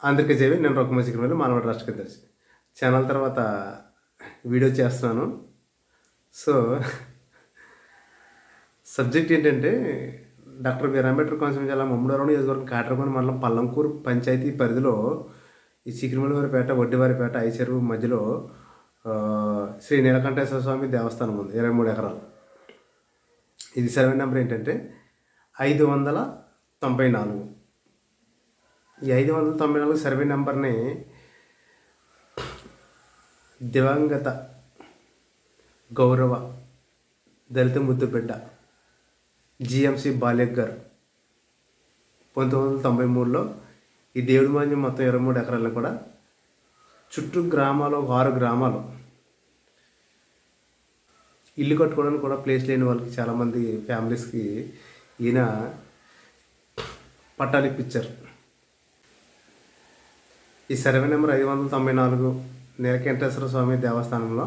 అందరికీ జేవి. నేను రొక్కమ చికెన్ మానవాడి రాష్ట్ర కార్యదర్శి. ఛానల్ తర్వాత వీడియో చేస్తున్నాను. సో సబ్జెక్ట్ ఏంటంటే డాక్టర్ బిఆర్ అంబేద్కర్ కోనసీమ జిల్లా మమ్మడవరం నియోజకవర్గం కాట్రకోన మండలం పల్లంకూరు పంచాయతీ పరిధిలో ఈ చికిరిమలవారిపేట, వడ్డివారిపేట, ఐచెరువు మధ్యలో శ్రీ నీలకంఠేశ్వర స్వామి దేవస్థానం ఉంది. 23 ఎకరాలు. ఇది సర్వే నెంబర్ ఏంటంటే 594. ఈ 594 సర్వే నెంబర్ని దివంగత గౌరవ దళిత ముద్దుబిడ్డ జిఎంసి బాలేక్ గారు 1993లో ఈ దేవుడి మాన్యం మొత్తం 23 ఎకరాలను కూడా చుట్టూ గ్రామాలు, 6 గ్రామాలు ఇల్లు కట్టుకోవడానికి కూడా ప్లేస్ లేని వాళ్ళకి, చాలామంది ఫ్యామిలీస్కి ఈయన పట్టాలు ఇప్పించారు. ఈ సర్వే నెంబర్ 594 నీలకంఠేశ్వర స్వామి దేవస్థానంలో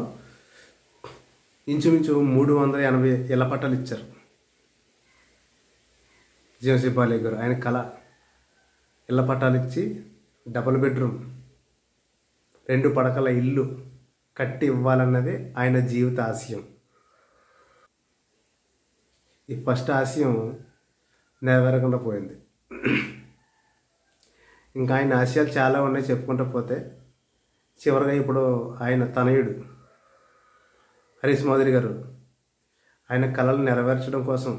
ఇంచుమించు 380 ఇళ్ల పట్టాలు ఇచ్చారు జిఎంసి బాలేక్ గారు. ఆయన కళ ఇళ్ల పట్టాలు ఇచ్చి డబుల్ బెడ్రూమ్ 2 పడకల ఇల్లు కట్టి ఇవ్వాలన్నది ఆయన జీవిత ఆశయం. ఈ ఫస్ట్ ఆశయం నెరవేరకుండా పోయింది. ఇంకా ఆయన ఆశయాలు చాలా ఉన్నాయి చెప్పుకుంటూ పోతే. చివరిగా ఇప్పుడు ఆయన తనయుడు హరీష్ మౌదరి గారు ఆయన కళలు నెరవేర్చడం కోసం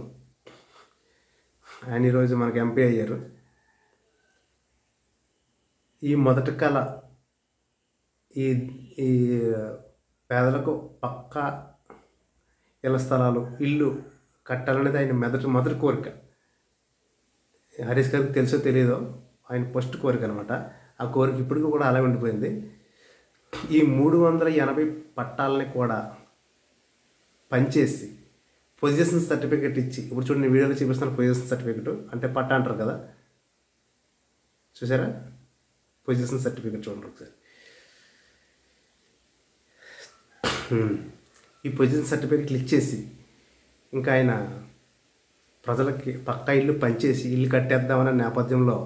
ఆయన ఈరోజు మనకు ఎంపీ అయ్యారు. ఈ మొదటి కళ ఈ ఈ పేదలకు పక్కా ఇళ్ల స్థలాలు, ఇల్లు కట్టాలనేది ఆయన మొదటి కోరిక. హరీష్ గారికి తెలుసో తెలియదో ఆయన ఫస్ట్ కోరిక అనమాట. ఆ కోరిక ఇప్పటికీ కూడా అలా ఉండిపోయింది. ఈ 380 పట్టాలని కూడా పనిచేసి పొజిషన్ సర్టిఫికేట్ ఇచ్చి, ఇప్పుడు చూడండి వీడియోలో చూపిస్తాను పొజిషన్ సర్టిఫికేట్ అంటే పట్టా అంటారు కదా, చూసారా? పొజిషన్ సర్టిఫికేట్ చూడండి ఒకసారి. ఈ పొజిషన్ సర్టిఫికేట్లు ఇచ్చేసి ఇంకా ఆయన ప్రజలకి పక్కా ఇల్లు పనిచేసి ఇల్లు కట్టేద్దామనే నేపథ్యంలో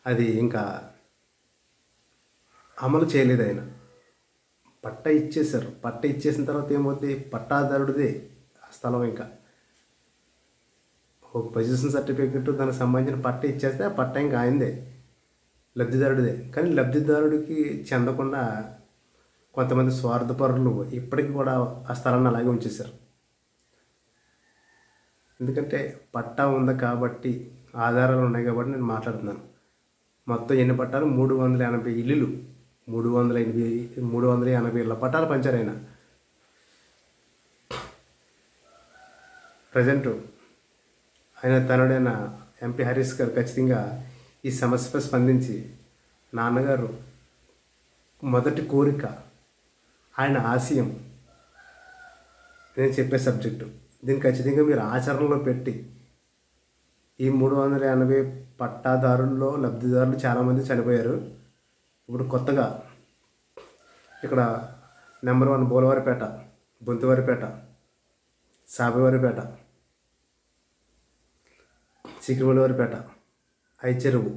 అది ఇంకా అమలు చేయలేదు. ఆయన పట్టా ఇచ్చేశారు. పట్టా ఇచ్చేసిన తర్వాత ఏమవుతుంది, పట్టాదారుడిదే ఆ స్థలం. ఇంకా ఒక పొజిషన్ సర్టిఫికెట్ దానికి సంబంధించిన పట్టా ఇచ్చేస్తే ఆ పట్టా ఇంకా ఆయనదే, లబ్ధిదారుడిదే. కానీ లబ్ధిదారుడికి చెందకుండా కొంతమంది స్వార్థపరులు ఇప్పటికీ కూడా ఆ స్థలాన్ని అలాగే ఉంచేశారు. ఎందుకంటే పట్టా ఉంది కాబట్టి, ఆధారాలు ఉన్నాయి కాబట్టి నేను మాట్లాడుతున్నాను. మొత్తం ఎన్ని పట్టాలు? 380 ఇల్లులు, 380 ఇళ్ళ పట్టాలు పంచారు ఆయన. ప్రజెంట్ ఆయన తనుడైన ఎంపీ హరీష్ గారు ఖచ్చితంగా ఈ సమస్యపై స్పందించి, నాన్నగారు మొదటి కోరిక, ఆయన ఆశయం, నేను చెప్పే సబ్జెక్టు, దీన్ని ఖచ్చితంగా మీరు ఆచరణలో పెట్టి ఈ 380 పట్టాదారుల్లో లబ్ధిదారులు చాలామంది చనిపోయారు. ఇప్పుడు కొత్తగా ఇక్కడ నెంబర్ 1 బోలవారిపేట, బొంతువారిపేట, సాబివారిపేట, చికిరిమలవారిపేట, ఐచెరువు,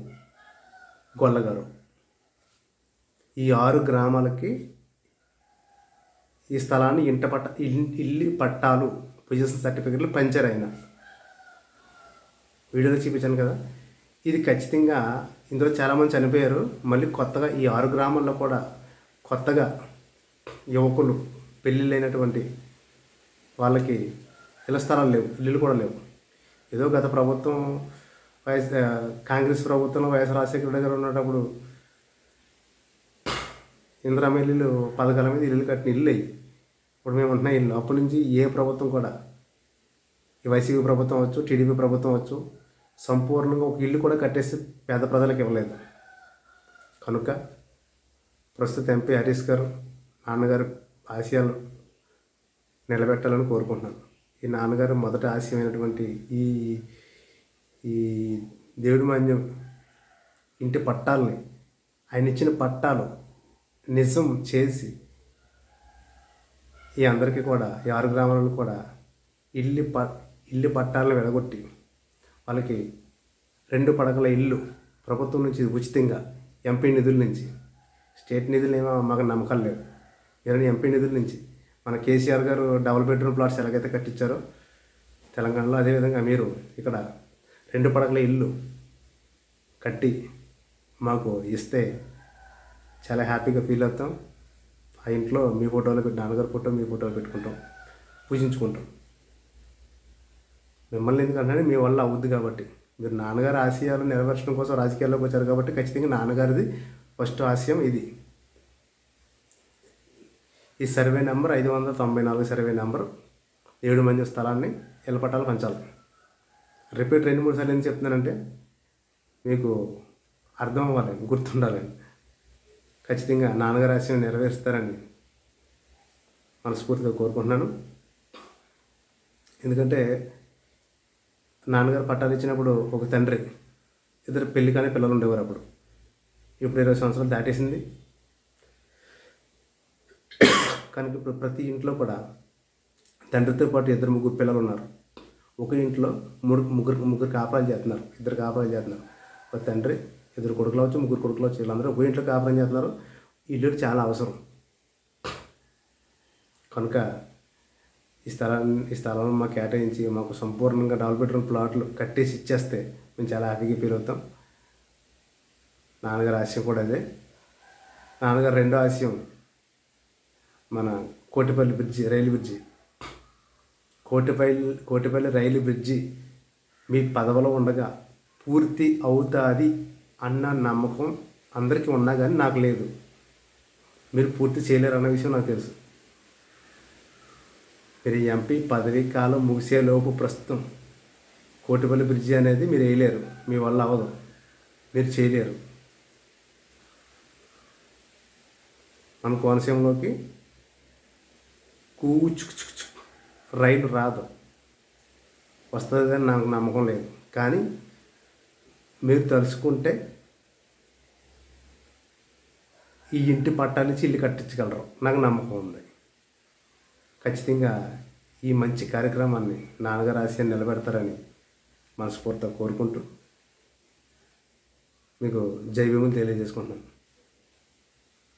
గొల్లగారు, ఈ 6 గ్రామాలకి ఈ స్థలాన్ని ఇల్లు పట్టాలు, పొజిషన్ సర్టిఫికెట్లు పంచారు ఆయన. వీడియోలో చూపించాను కదా. ఇది ఖచ్చితంగా ఇందులో చాలామంది చనిపోయారు. మళ్ళీ కొత్తగా ఈ 6 గ్రామాల్లో కూడా కొత్తగా యువకులు, పెళ్ళిళ్ళైనటువంటి వాళ్ళకి ఇళ్ల స్థలాలు లేవు, ఇల్లులు కూడా లేవు. ఏదో గత ప్రభుత్వం కాంగ్రెస్ ప్రభుత్వంలో వైఎస్ రాజశేఖర రెడ్డి గారు ఉన్నప్పుడు ఇందిరమ్మ ఇల్లులు 10 మీద ఇల్లు కట్టిన ఇల్లు అయ్యి ఇప్పుడు మేము ఉంటున్న ఇల్లు. అప్పటి నుంచి ఏ ప్రభుత్వం కూడా, ఈ వైసీపీ ప్రభుత్వం అవచ్చు, టీడీపీ ప్రభుత్వం అవచ్చు, సంపూర్ణంగా ఒక ఇల్లు కూడా కట్టేసి పేద ప్రజలకు ఇవ్వలేదు. కనుక ప్రస్తుత ఎంపీ హరీష్ గారు నాన్నగారు ఆశయాలు నిలబెట్టాలని కోరుకుంటున్నాను. ఈ నాన్నగారు మొదటి ఆశయమైనటువంటి ఈ ఈ దేవుడి మాన్యం ఇంటి పట్టాలని, ఆయన ఇచ్చిన పట్టాలు నిజం చేసి ఈ అందరికీ కూడా, ఈ 6 గ్రామాలను కూడా ఇల్లు పట్టాలను వెడగొట్టి వాళ్ళకి 2 పడకల ఇల్లు ప్రభుత్వం నుంచి ఉచితంగా ఎంపీ నిధుల నుంచి. స్టేట్ నిధులు ఏమో మాకు నమ్మకాలు లేవు, ఏదైనా ఎంపీ నిధుల నుంచి. మన కేసీఆర్ గారు డబుల్ బెడ్రూమ్ ప్లాట్స్ ఎలాగైతే కట్టించారో తెలంగాణలో, అదేవిధంగా మీరు ఇక్కడ 2 పడకల ఇల్లు కట్టి మాకు ఇస్తే చాలా హ్యాపీగా ఫీల్ అవుతాం. ఆ ఇంట్లో మీ ఫోటోలు పెట్టి, నాన్నగారు ఫోటో మీ ఫోటోలు పెట్టుకుంటాం, పూజించుకుంటాం. మిమ్మల్ని ఎందుకంటే మీ వల్ల అవుద్ది కాబట్టి. మీరు నాన్నగారి ఆశయాలు నెరవేర్చడం కోసం రాజకీయాల్లోకి వచ్చారు కాబట్టి ఖచ్చితంగా నాన్నగారిది ఫస్ట్ ఆశయం ఇది. ఈ సర్వే నెంబర్ 594 సర్వే నెంబర్ 7 మంది స్థలాన్ని ఇళ్ల పట్టాలు పంచాలి. రిపీట్ 2-3 సార్లు ఎందుకు చెప్తున్నానంటే మీకు అర్థం అవ్వాలి, గుర్తుండాలని. ఖచ్చితంగా నాన్నగారి ఆశయం నెరవేరుస్తారని మనస్ఫూర్తిగా కోరుకుంటున్నాను. ఎందుకంటే నాన్నగారు పట్టాలు ఇచ్చినప్పుడు ఒక తండ్రి, 2 పెళ్లి కానీ పిల్లలు ఉండేవారు అప్పుడు. ఇప్పుడు 20 సంవత్సరాలు దాటేసింది. కనుక ఇప్పుడు ప్రతి ఇంట్లో కూడా తండ్రితో పాటు 2-3 పిల్లలు ఉన్నారు. ఒక ఇంట్లో ముగ్గురు కాపురాలు చేస్తున్నారు, 2 కాపురాలు చేస్తున్నారు. ఒక తండ్రి, 2 కొడుకులు అవచ్చు, 3 కొడుకులు అవచ్చు, వీళ్ళందరూ ఒక ఇంట్లో కాపురం చేస్తున్నారు. ఇల్లు చాలా అవసరం. కనుక ఈ స్థలాన్ని మాకు కేటాయించి మాకు సంపూర్ణంగా డబుల్ బెడ్రూమ్ ప్లాట్లు కట్టేసి ఇచ్చేస్తే మేము చాలా హ్యాపీగా ఫీల్ అవుతాం. నాన్నగారి ఆశయం కూడా అదే. నాన్నగారు రెండో ఆశయం మన కోటిపల్లి బ్రిడ్జి, రైలు బ్రిడ్జి. కోటిపల్లి రైలు బ్రిడ్జి మీ పదవిలో ఉండగా పూర్తి అవుతుంది అన్న నమ్మకం అందరికీ ఉన్నా కానీ నాకు లేదు. మీరు పూర్తి చేయలేరు అన్న విషయం నాకు తెలుసు. మీరు ఎంపీ పదవీ కాలం ముగిసేలోపు ప్రస్తుతం కోటిపల్లి బ్రిడ్జి అనేది మీరు వేయలేరు, మీ వల్ల అవ్వదు, మీరు చేయలేరు. మన కోనసీమలోకి రైలు రాదు, వస్తుంది అని నాకు నమ్మకం లేదు. కానీ మీరు తలుచుకుంటే ఈ ఇంటి పట్టాలిచ్చి ఇల్లు కట్టించగలరు, నాకు నమ్మకం ఉంది. ఖచ్చితంగా ఈ మంచి కార్యక్రమాన్ని నాన్నగారి ఆశయాన్ని నిలబెడతారని మనస్ఫూర్తిగా కోరుకుంటూ మీకు జై భీముని తెలియజేసుకుంటున్నాను.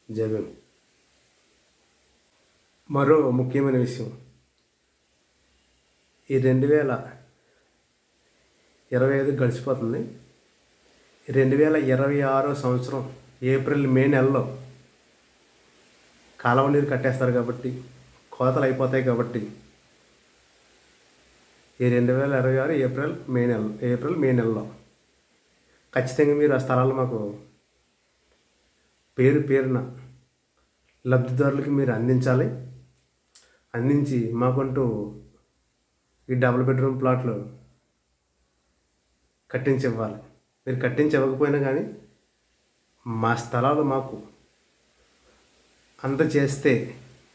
జై భీమ్. మరో ముఖ్యమైన విషయం, ఈ 2025 గడిచిపోతుంది. 2026 సంవత్సరం ఏప్రిల్ మే నెలలో కాలువ నీరు కట్టేస్తారు కాబట్టి, కోతలు అయిపోతాయి కాబట్టి ఈ 2026 ఏప్రిల్ మే నెలలో ఖచ్చితంగా మీరు ఆ స్థలాలు మాకు పేరున లబ్ధిదారులకి మీరు అందించాలి. అందించి మాకంటూ ఈ డబుల్ బెడ్రూమ్ ప్లాట్లు కట్టించి ఇవ్వాలి. మీరు కట్టించి ఇవ్వకపోయినా కానీ మా స్థలాలు మాకు అందజేస్తే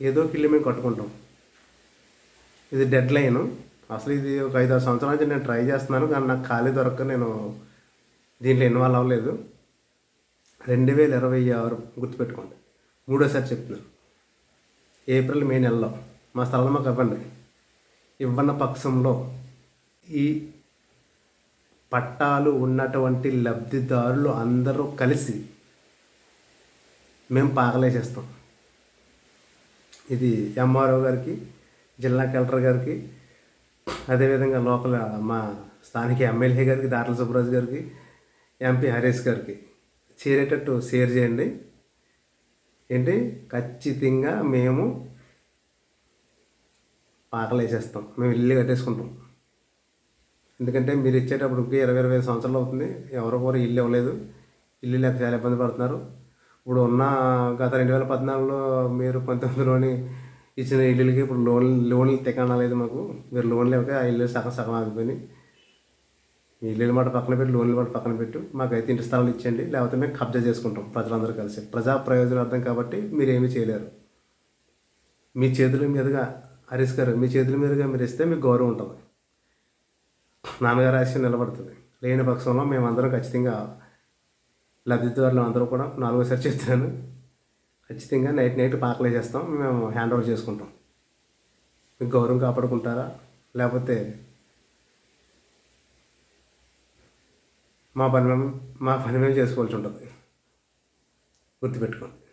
ఏదో ఒక ఇల్లు మేము కట్టుకుంటాం. ఇది డెడ్ లైను. అసలు ఇది ఒక 5-6 సంవత్సరాల నుంచి నేను ట్రై చేస్తున్నాను, కానీ నాకు ఖాళీ దొరక్క నేను దీంట్లో ఇన్వాల్వ్ అవ్వలేదు. 2026 గుర్తుపెట్టుకోండి, 3వసారి చెప్తున్నాను. ఏప్రిల్ మే నెలలో మా స్థలం మాకు ఇవ్వండి. ఇవ్వన్న పక్షంలో ఈ పట్టాలు ఉన్నటువంటి లబ్ధిదారులు అందరూ కలిసి మేము పాకలేసేస్తాం. ఇది ఎంఆర్ఓ గారికి, జిల్లా కలెక్టర్ గారికి, అదేవిధంగా లోకల్ మా స్థానిక ఎమ్మెల్యే గారికి, దాట్ల సుబ్బరాజు గారికి, ఎంపీ హరీష్ గారికి చేరేటట్టు షేర్ చేయండి. ఏంటి, ఖచ్చితంగా మేము పాకలేసేస్తాం, మేము ఇల్లు కట్టేసుకుంటాం. ఎందుకంటే మీరు ఇచ్చేటప్పుడు 20-25 సంవత్సరాలు అవుతుంది, ఎవరో కూడా ఇల్లు ఇవ్వలేదు, ఇల్లు లేక చాలా ఇబ్బంది పడుతున్నారు. ఇప్పుడు ఉన్న గత 2014లో మీరు 19లోని ఇచ్చిన ఇల్లులకి ఇప్పుడు లోన్లు తికాణా లేదు మాకు. మీరు లోన్లు ఇవ్వక ఆ ఇల్లు సగం ఆగిపోయినాయి. మీ ఇల్లు మాట పక్కన పెట్టి లోన్లు మాట పక్కన పెట్టు, మాకైతే ఇంటి స్థలాలు ఇచ్చేయండి, లేకపోతే మేము కబ్జా చేసుకుంటాం ప్రజలందరూ కలిసి. ప్రజా ప్రయోజనార్థం కాబట్టి మీరు ఏమీ చేయలేరు. మీ చేతుల మీదుగా హరీష్ గారు, మీ చేతుల మీదుగా మీరు ఇస్తే మీకు గౌరవం ఉంటుంది, నాన్నగారి ఆశయం నిలబడుతుంది. లేని పక్షంలో మేమందరం ఖచ్చితంగా లబ్ధిదారులు అందరూ కూడా 4వసారి చెప్తున్నాను, ఖచ్చితంగా నైట్ పాకలేసేస్తాం, మేము హ్యాండ్ ఓవర్ చేసుకుంటాం. మీకు గౌరవం కాపాడుకుంటారా, లేకపోతే మా పని మేము చేసుకోవాల్సి ఉంటుంది. గుర్తుపెట్టుకోండి.